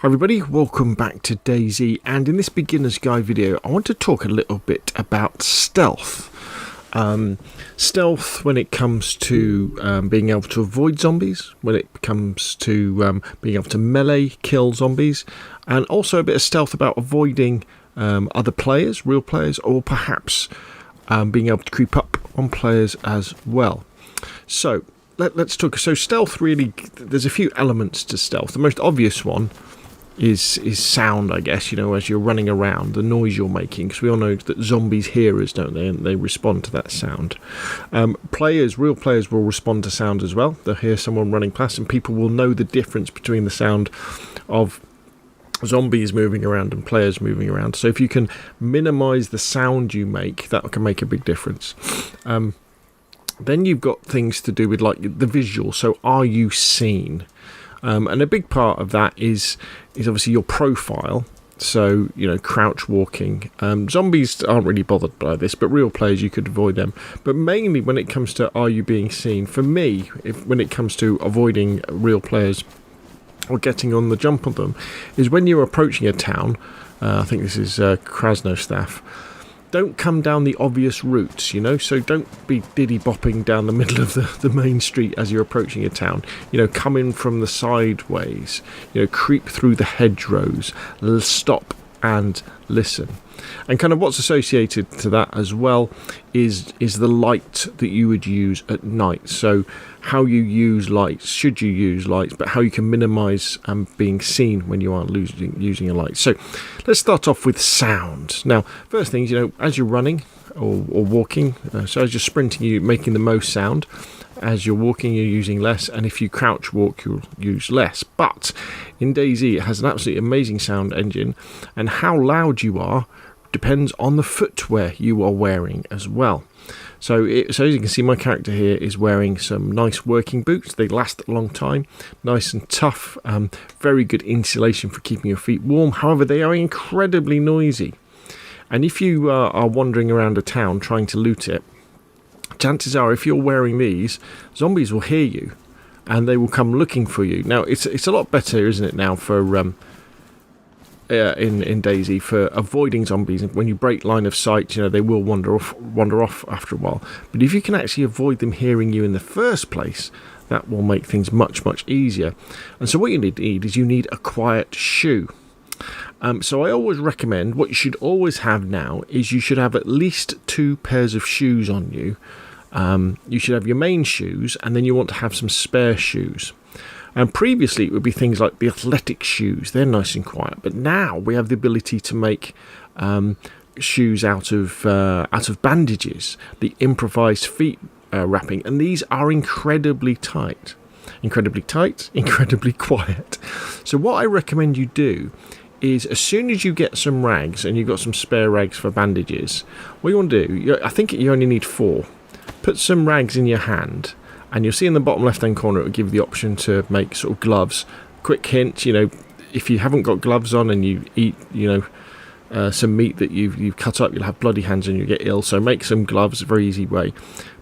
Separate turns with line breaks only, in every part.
Hi everybody, welcome back to DayZ, and in this beginner's guide video I want to talk a little bit about stealth. Stealth when it comes to being able to avoid zombies, when it comes to being able to melee kill zombies, and also a bit of stealth about avoiding other players, real players, or perhaps being able to creep up on players as well. So let's talk. So stealth, really, there's a few elements to stealth. The most obvious one is sound, I guess, you know, as you're running around, the noise you're making, because we all know that zombies hear us, don't they, and they respond to that sound. Real players will respond to sound as well. They'll hear someone running past and people will know the difference between the sound of zombies moving around and players moving around. So if you can minimise the sound you make, that can make a big difference. Then you've got things to do with like the visual. So are you seen? And a big part of that is obviously your profile. So, you know, crouch walking. Zombies aren't really bothered by this, but real players, you could avoid them. But mainly when it comes to are you being seen, for me, when it comes to avoiding real players or getting on the jump on them, is when you're approaching a town. I think this is Krasnostav. Don't come down the obvious routes, you know, so don't be diddy-bopping down the middle of the main street as you're approaching a town. You know, come in from the sideways, you know, creep through the hedgerows, stop and listen. And kind of what's associated to that as well is the light that you would use at night. So how you use lights, should you use lights, but how you can minimise being seen when you are using a light. So let's start off with sound. Now, first things, you know, as you're running or walking, so as you're sprinting, you're making the most sound. As you're walking, you're using less, and if you crouch walk, you'll use less. But in DayZ, it has an absolutely amazing sound engine, and how loud you are depends on the footwear you are wearing as well. So as you can see, my character here is wearing some nice working boots. They last a long time, nice and tough, very good insulation for keeping your feet warm. However, they are incredibly noisy, and if you are wandering around a town trying to loot it, chances are if you're wearing these, zombies will hear you and they will come looking for you. Now it's a lot better, isn't it, now for in DayZ for avoiding zombies. When you break line of sight, you know, they will wander off after a while. But if you can actually avoid them hearing you in the first place, that will make things much easier. And so what you need is you need a quiet shoe. So I always recommend, what you should always have now is you should have at least 2 pairs of shoes on you. You should have your main shoes, and then you want to have some spare shoes. And previously it would be things like the athletic shoes. They're nice and quiet, but now we have the ability to make shoes out of bandages, the improvised feet wrapping, and these are incredibly tight, incredibly quiet. So what I recommend you do is, as soon as you get some rags and you've got some spare rags for bandages, what you want to do, I think you only need 4. Put some rags in your hand, and you'll see in the bottom left hand corner it will give you the option to make sort of gloves. Quick hint, you know, if you haven't got gloves on and you eat, you know, some meat that you've cut up, you'll have bloody hands and you'll get ill. So make some gloves, a very easy way.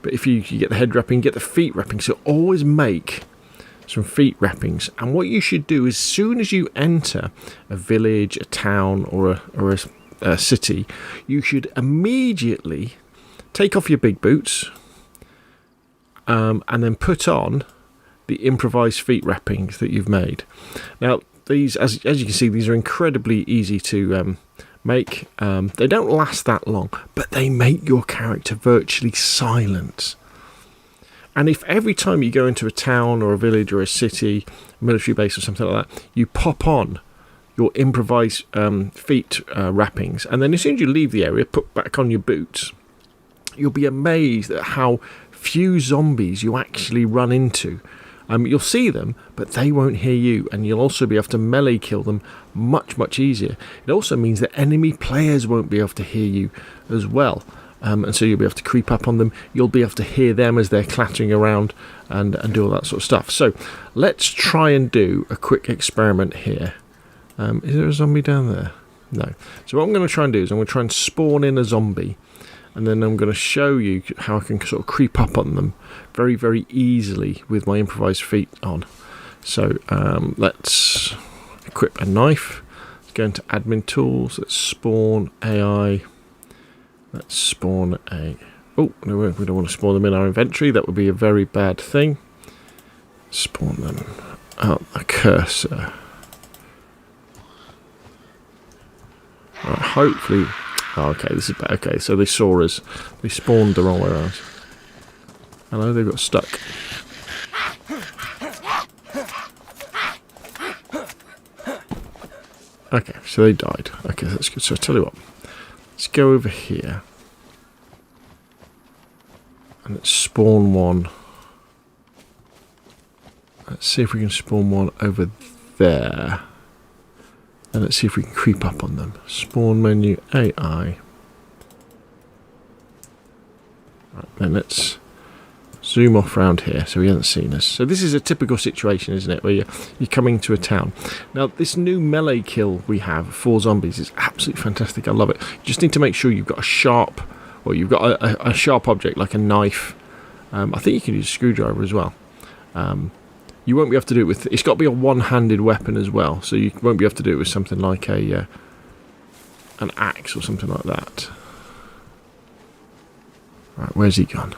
But if you get the head wrapping, get the feet wrapping. So always make some feet wrappings. And what you should do, as soon as you enter a village, a town, or a city, you should immediately take off your big boots, and then put on the improvised feet wrappings that you've made. Now these, as you can see, these are incredibly easy to make. They don't last that long, but they make your character virtually silent. And if every time you go into a town or a village or a city, a military base or something like that, you pop on your improvised feet wrappings, and then as soon as you leave the area, put back on your boots, you'll be amazed at how few zombies you actually run into. You'll see them, but they won't hear you, and you'll also be able to melee kill them much easier. It also means that enemy players won't be able to hear you as well. And so you'll be able to creep up on them, you'll be able to hear them as they're clattering around and do all that sort of stuff. So let's try and do a quick experiment here. Is there a zombie down there? No. So what I'm going to try and do is I'm going to try and spawn in a zombie, and then I'm going to show you how I can sort of creep up on them very easily with my improvised feet on. So let's equip a knife. Let's go into admin tools. Let's spawn AI. Let's spawn a... Oh, no, we don't want to spawn them in our inventory. That would be a very bad thing. Spawn them out the cursor. Right, hopefully... Oh, okay, this is bad. Okay, so they saw us. They spawned the wrong way around. Hello, they got stuck. Okay, so they died. Okay, that's good. So I tell you what. Let's go over here. And let's spawn one. Let's see if we can spawn one over there. And let's see if we can creep up on them. Spawn menu, AI. Right, then let's zoom off around here so he hasn't seen us. So this is a typical situation, isn't it, where you're coming to a town. Now, this new melee kill we have for zombies is absolutely fantastic. I love it. You just need to make sure you've got a sharp, or you've got a sharp object like a knife. I think you can use a screwdriver as well. You won't be able to do it with... It's got to be a one-handed weapon as well, so you won't be able to do it with something like an axe or something like that. Right, where's he gone?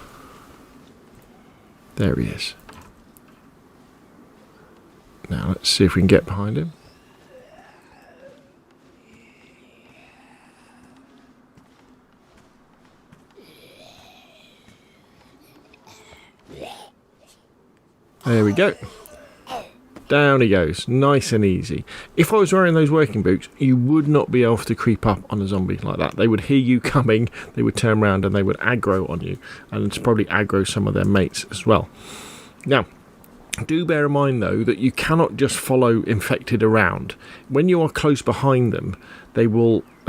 There he is. Now let's see if we can get behind him. There we go. Down he goes, nice and easy. If I was wearing those working boots, you would not be able to creep up on a zombie like that. They would hear you coming, they would turn around and they would aggro on you, and probably aggro some of their mates as well. Now, do bear in mind though that you cannot just follow infected around. When you are close behind them, they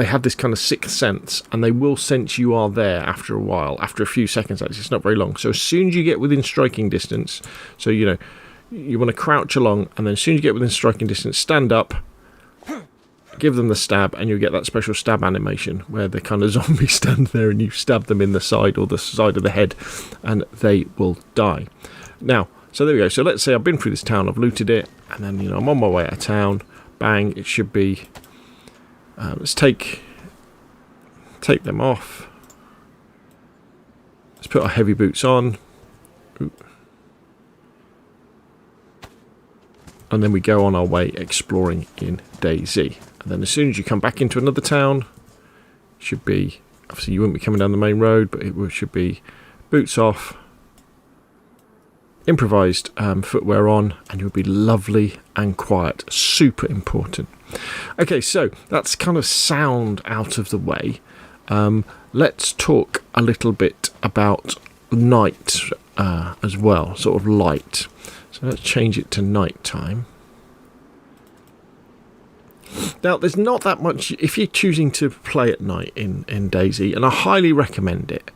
have this kind of sixth sense, and they will sense you are there after a while, after a few seconds actually. It's not very long. So as soon as you get within striking distance, so you know, you want to crouch along, and then as soon as you get within striking distance, stand up, give them the stab, and you'll get that special stab animation where the kind of zombies stand there and you stab them in the side or the side of the head, and they will die. Now, so there we go. So let's say I've been through this town, I've looted it, and then, you know, I'm on my way out of town. Bang, it should be... let's take them off. Let's put our heavy boots on. Ooh. And then we go on our way exploring in DayZ. And then as soon as you come back into another town, it should be... Obviously you wouldn't be coming down the main road, but it should be boots off, improvised footwear on, and you'll be lovely and quiet. Super important. Okay, so that's kind of sound out of the way. Let's talk a little bit about night as well, sort of light. So let's change it to night time. Now, there's not that much, if you're choosing to play at night in DayZ, and I highly recommend it.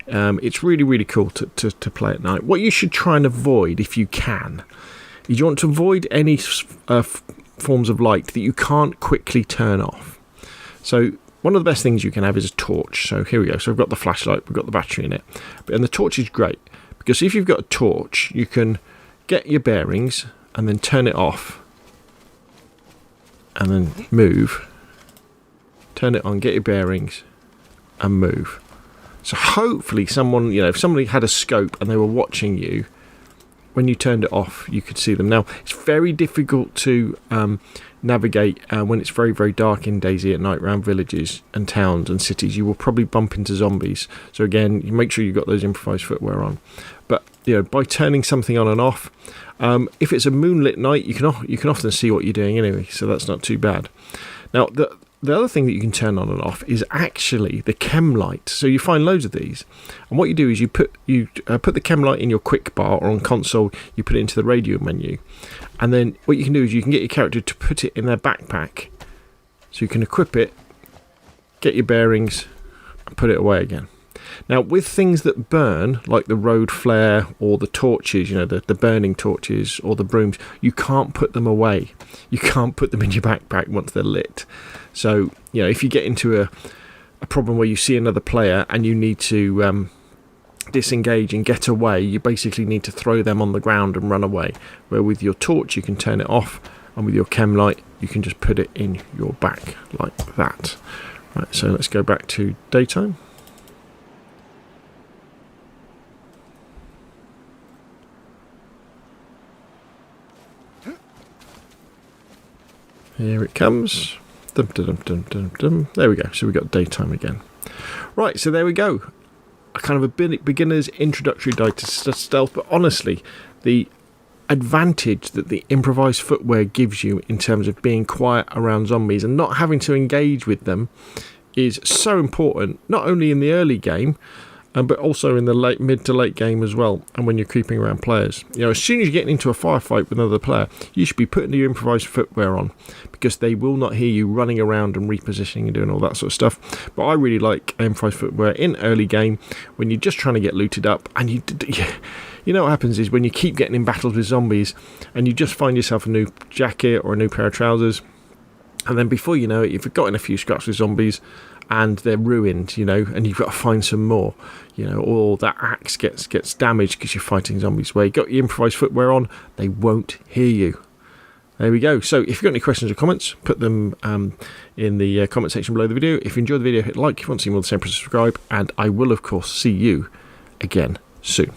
It's really, really cool to play at night. What you should try and avoid, if you can, is you want to avoid any forms of light that you can't quickly turn off. So one of the best things you can have is a torch. So here we go. So I've got the flashlight, we've got the battery in it. And the torch is great, because if you've got a torch, you can get your bearings and then turn it off and then move. Turn it on, get your bearings and move. So hopefully someone, you know, if somebody had a scope and they were watching you, when you turned it off, you could see them. Now, it's very difficult to navigate when it's very, very dark in DayZ at night around villages and towns and cities. You will probably bump into zombies. So again, you make sure you've got those improvised footwear on. But, you know, by turning something on and off, if it's a moonlit night, you can often see what you're doing anyway, so that's not too bad. Now, the other thing that you can turn on and off is actually the chem light. So you find loads of these, and what you do is you put the chem light in your quick bar or on console. You put it into the radio menu, and then what you can do is you can get your character to put it in their backpack, so you can equip it, get your bearings, and put it away again. Now, with things that burn, like the road flare or the torches, you know, the burning torches or the brooms, you can't put them away. You can't put them in your backpack once they're lit. So, you know, if you get into a problem where you see another player and you need to disengage and get away, you basically need to throw them on the ground and run away. Where with your torch, you can turn it off, and with your chem light you can just put it in your back like that. Right, so let's go back to daytime. Here it comes. Dum, dum, dum, dum, dum. There we go. So we've got daytime again. Right, so there we go. A kind of a beginner's introductory guide to stealth, but honestly, the advantage that the improvised footwear gives you in terms of being quiet around zombies and not having to engage with them is so important, not only in the early game, but also in the mid to late game as well, and when you're creeping around players. You know, as soon as you get into a firefight with another player, you should be putting your improvised footwear on, because they will not hear you running around and repositioning and doing all that sort of stuff. But I really like improvised footwear in early game when you're just trying to get looted up, and you know what happens is when you keep getting in battles with zombies and you just find yourself a new jacket or a new pair of trousers, and then before you know it, you've forgotten a few scraps with zombies and they're ruined, you know, and you've got to find some more, you know, or that axe gets damaged because you're fighting zombies. Where you got your improvised footwear on, they won't hear you. There we go. So if you've got any questions or comments, put them in the comment section below the video. If you enjoyed the video, hit like. If you want to see more of the same, press subscribe, and I will of course see you again soon.